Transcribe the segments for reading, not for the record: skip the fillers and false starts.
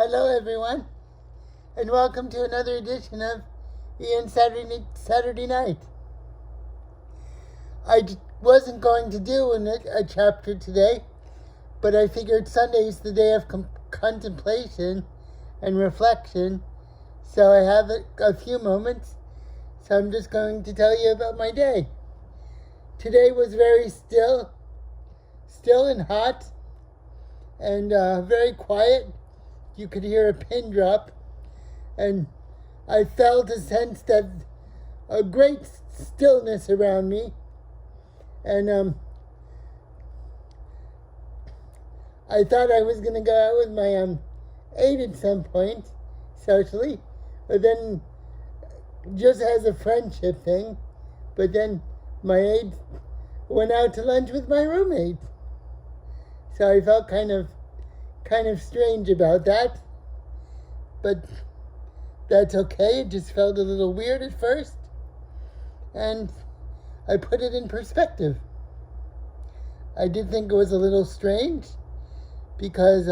Hello, everyone, and welcome to another edition of Ian Saturday Night. Wasn't going to do a chapter today, but I figured Sunday's the day of contemplation and reflection, so I have a few moments, so I'm just going to tell you about my day. Today was very still and hot, and very quiet. You could hear a pin drop, and I felt a sense that a great stillness around me, and I thought I was going to go out with my aide at some point, socially, but then just as a friendship thing, but then my aide went out to lunch with my roommate. So I felt kind of strange about that, but that's okay. It just felt a little weird at first, and I put it in perspective. I did think it was a little strange because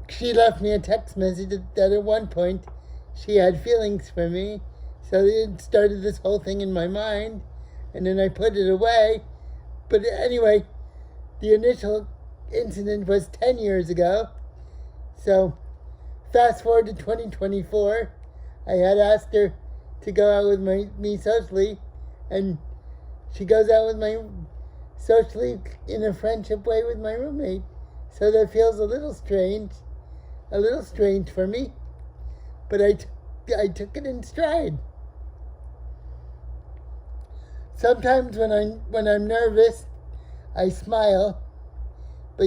she left me a text message that at one point she had feelings for me, so it started this whole thing in my mind. And then I put it away. But anyway, the initial incident was 10 years ago. So fast forward to 2024. I had asked her to go out with me socially. And she goes out with me socially in a friendship way with my roommate. So that feels a little strange for me. But I took it in stride. Sometimes when I'm nervous, I smile, but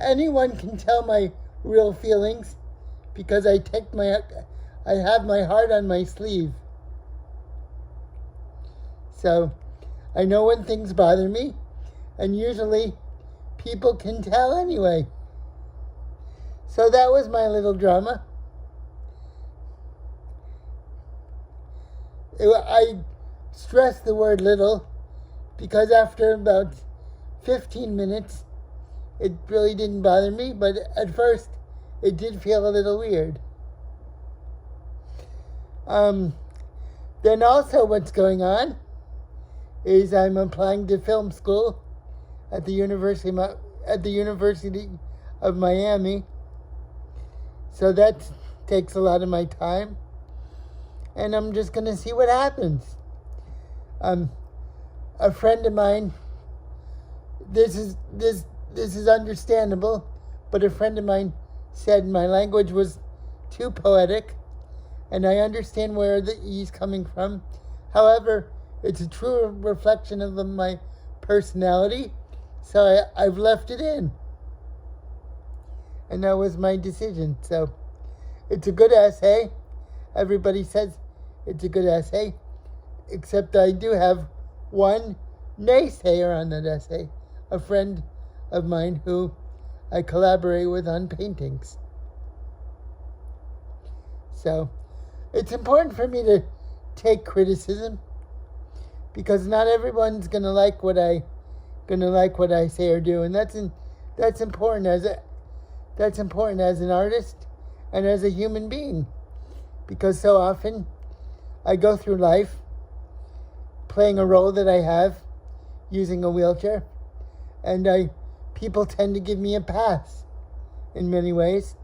anyone can tell my real feelings because I have my heart on my sleeve. So I know when things bother me, and usually people can tell anyway. So that was my little drama. I stress the word little because after about 15 minutes it really didn't bother me, but at first it did feel a little weird. Then also what's going on is I'm applying to film school at the University of Miami, so that takes a lot of my time, and I'm just going to see what happens. A friend of mine, this is understandable, but a friend of mine said my language was too poetic, and I understand where he's coming from. However, it's a true reflection of my personality, so I've left it in. And that was my decision. So it's a good essay. Everybody says it's a good essay. Except I do have one naysayer on that essay, a friend of mine who I collaborate with on paintings. So it's important for me to take criticism because not everyone's gonna like what I say or do, and that's important as an artist and as a human being, because so often I go through life playing a role that I have, using a wheelchair, and people tend to give me a pass in many ways,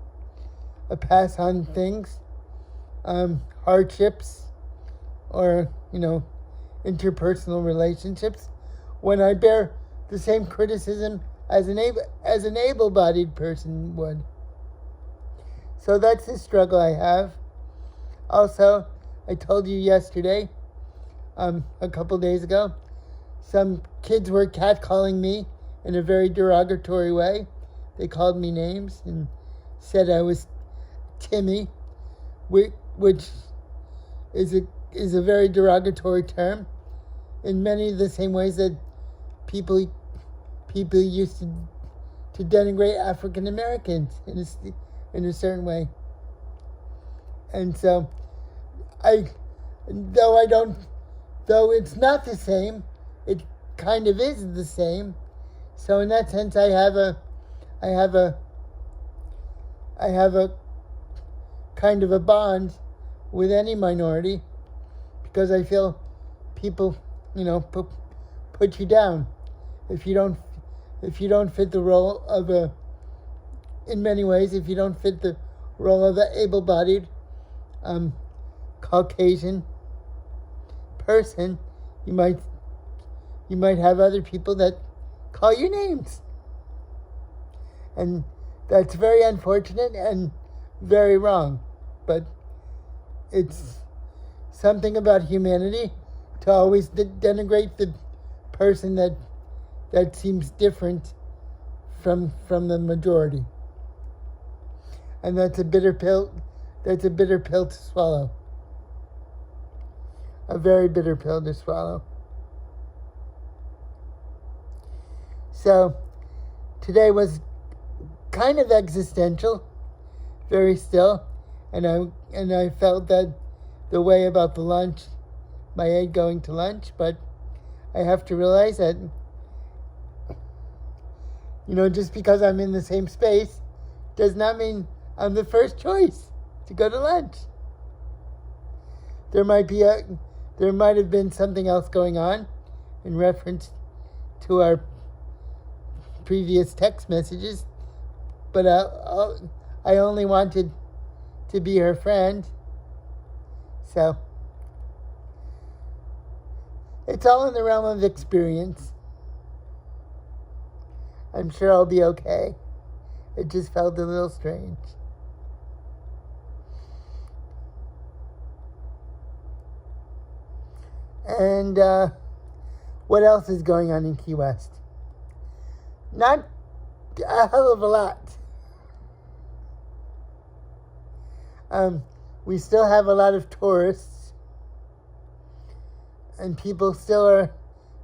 a pass on things, hardships, or interpersonal relationships, when I bear the same criticism as an able-bodied person would. So that's the struggle I have. Also, I told you yesterday, a couple days ago, some kids were catcalling me in a very derogatory way. They called me names and said I was Timmy, which is a very derogatory term in many of the same ways that people used to denigrate African Americans in a certain way. And so though it's not the same, it kind of is the same. So in that sense, I have a kind of a bond with any minority, because I feel people, put you down if you don't fit the role of in many ways, if you don't fit the role of an able-bodied Caucasian person, you might have other people that call you names. And that's very unfortunate and very wrong. But it's something about humanity to always denigrate the person that seems different from the majority. And that's a bitter pill to swallow. A very bitter pill to swallow. So today was kind of existential, very still, and I felt that the way about the lunch, my aide going to lunch, but I have to realize that, just because I'm in the same space does not mean I'm the first choice to go to lunch. There might have been something else going on in reference to our previous text messages, but I only wanted to be her friend. So it's all in the realm of experience. I'm sure I'll be okay. It just felt a little strange. And what else is going on in Key West? Not a hell of a lot. We still have a lot of tourists, and people still are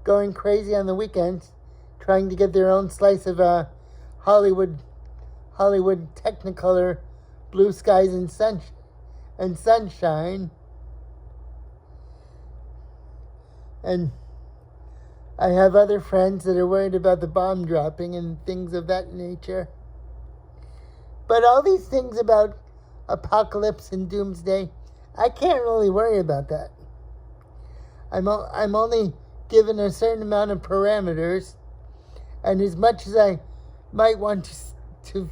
going crazy on the weekends, trying to get their own slice of Hollywood Technicolor blue skies and sunshine. And I have other friends that are worried about the bomb dropping and things of that nature. But all these things about apocalypse and doomsday, I can't really worry about that. I'm only given a certain amount of parameters, and as much as I might want to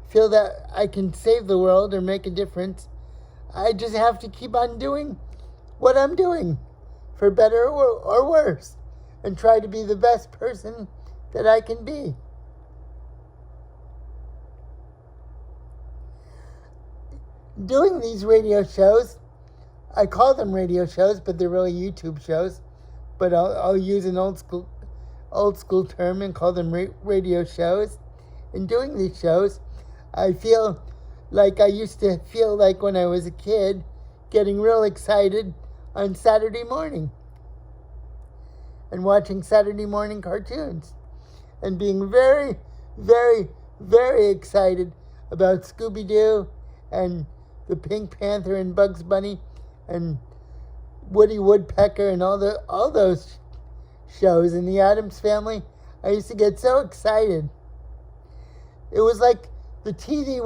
feel that I can save the world or make a difference, I just have to keep on doing what I'm doing, for better or worse, and try to be the best person that I can be. Doing these radio shows, I call them radio shows, but they're really YouTube shows. But I'll use an old school term and call them radio shows. In doing these shows, I feel like I used to feel like when I was a kid, getting real excited on Saturday morning and watching Saturday morning cartoons and being very, very, very excited about Scooby-Doo and the Pink Panther and Bugs Bunny and Woody Woodpecker and all those shows in the Addams Family. I used to get so excited. It was like the TV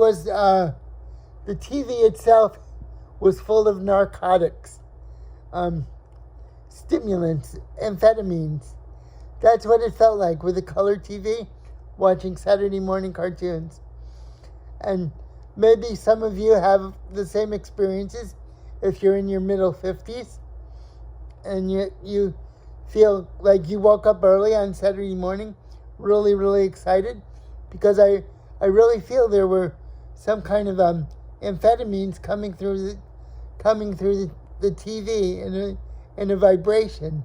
itself was full of narcotics, stimulants, amphetamines. That's what it felt like with a color TV, watching Saturday morning cartoons. And maybe some of you have the same experiences if you're in your middle 50s and you feel like you woke up early on Saturday morning really, really excited, because I really feel there were some kind of amphetamines coming through the TV in a vibration.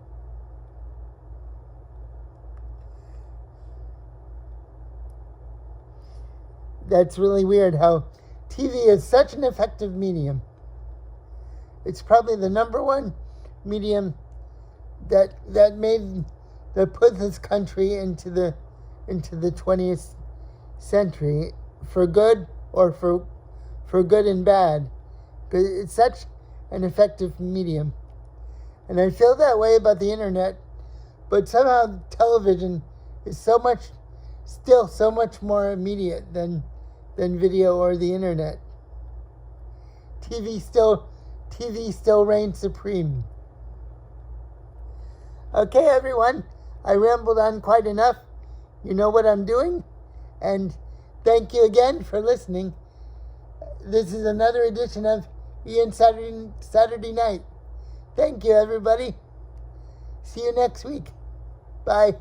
That's really weird how TV is such an effective medium. It's probably the number one medium that put this country into the 20th century for good or for good and bad. Because it's such an effective medium. And I feel that way about the internet, But somehow television is still so much more immediate than video or the internet. TV still reigns supreme. Okay, everyone, I rambled on quite enough. You know what I'm doing, and thank you again for listening. This is another edition of Ian Saturday Night. Thank you, everybody. See you next week. Bye.